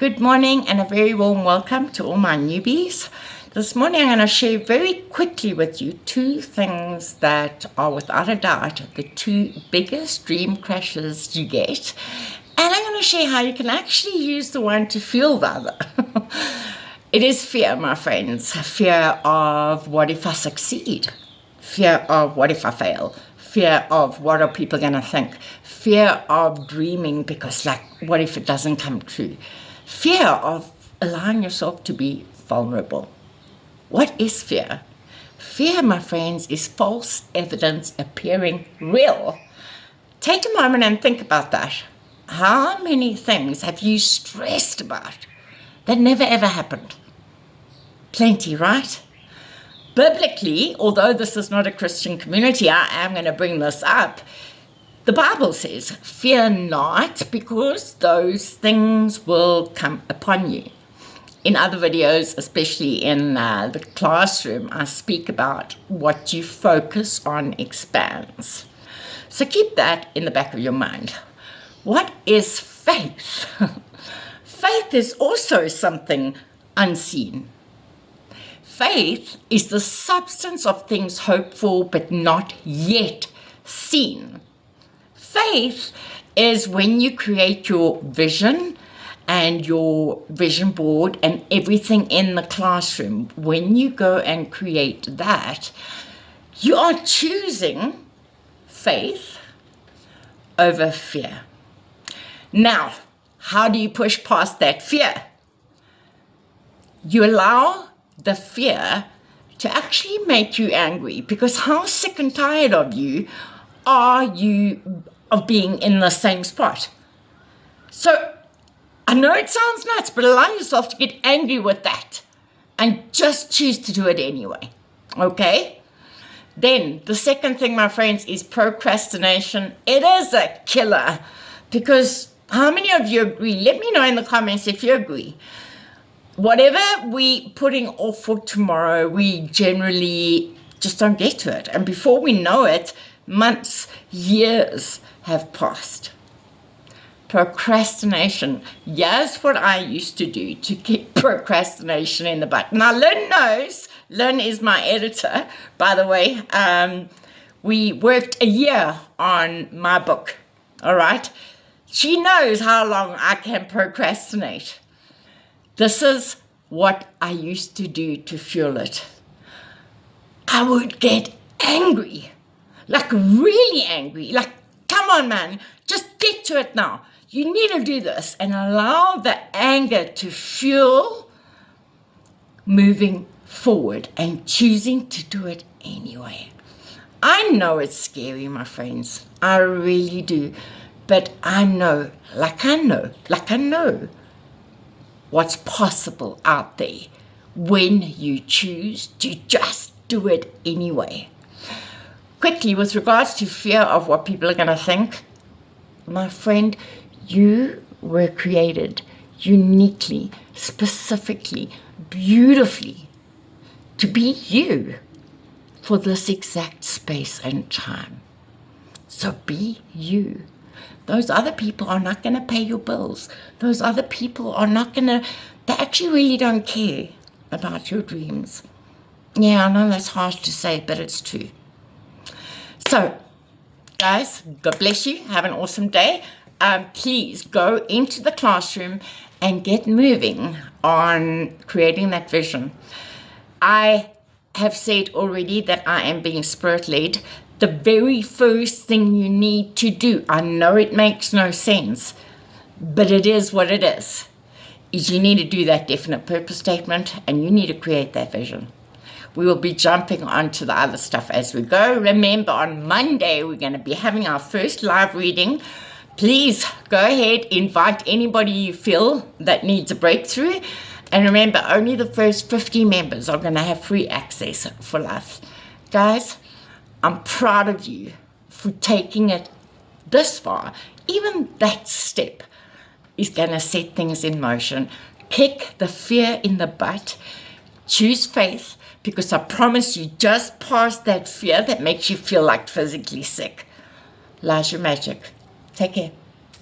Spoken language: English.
Good morning and a very warm welcome to all my newbies. This morning I'm going to share very quickly with you two things that are without a doubt the two biggest dream crashes you get. And I'm going to share how you can actually use the one to fuel the other. It is fear, my friends. Fear of what if I succeed? Fear of what if I fail? Fear of what are people going to think? Fear of dreaming because what if it doesn't come true? Fear of allowing yourself to be vulnerable. What is fear? Fear, my friends, is false evidence appearing real. Take a moment and think about that. How many things have you stressed about that never ever happened? Plenty, right? Biblically, although this is not a Christian community, I am going to bring this up. The Bible says, fear not, because those things will come upon you. In other videos, especially in the classroom, I speak about what you focus on expands. So keep that in the back of your mind. What is faith? Faith is also something unseen. Faith is the substance of things hoped for but not yet seen. Faith is when you create your vision and your vision board and everything in the classroom. When you go and create that, you are choosing faith over fear. Now, how do you push past that fear? You allow the fear to actually make you angry, because how sick and tired of you are you of being in the same spot? So I know it sounds nuts, but allow yourself to get angry with that and just choose to do it anyway. Okay? Then the second thing, my friends, is procrastination. It is a killer, because how many of you agree? Let me know in the comments if you agree. Whatever we putting off for tomorrow, we generally just don't get to it. And before we know it, months, years have passed. Procrastination. Yes, what I used to do to keep procrastination in the butt. Now, Lynn knows. Lynn is my editor, by the way. We worked a year on my book. All right. She knows how long I can procrastinate. This is what I used to do to fuel it. I would get angry, really angry, come on, man, just get to it now. You need to do this, and allow the anger to fuel moving forward and choosing to do it anyway. I know it's scary, my friends. I really do. But I know what's possible out there when you choose to just do it anyway. Quickly, with regards to fear of what people are going to think, my friend, you were created uniquely, specifically, beautifully to be you for this exact space and time. So be you. Those other people are not going to pay your bills. Those other people are not going to, they actually really don't care about your dreams. Yeah, I know that's harsh to say, but it's true. So, guys, God bless you. Have an awesome day. Please go into the classroom and get moving on creating that vision. I have said already that I am being spirit-led. The very first thing you need to do, I know it makes no sense, but it is what it is you need to do that definite purpose statement, and you need to create that vision. We will be jumping onto the other stuff as we go. Remember, on Monday, we're going to be having our first live reading. Please go ahead, invite anybody you feel that needs a breakthrough. And remember, only the first 50 members are going to have free access for life. Guys, I'm proud of you for taking it this far. Even that step is going to set things in motion. Kick the fear in the butt. Choose faith, because I promise you, just past that fear that makes you feel like physically sick lies your magic. Take care.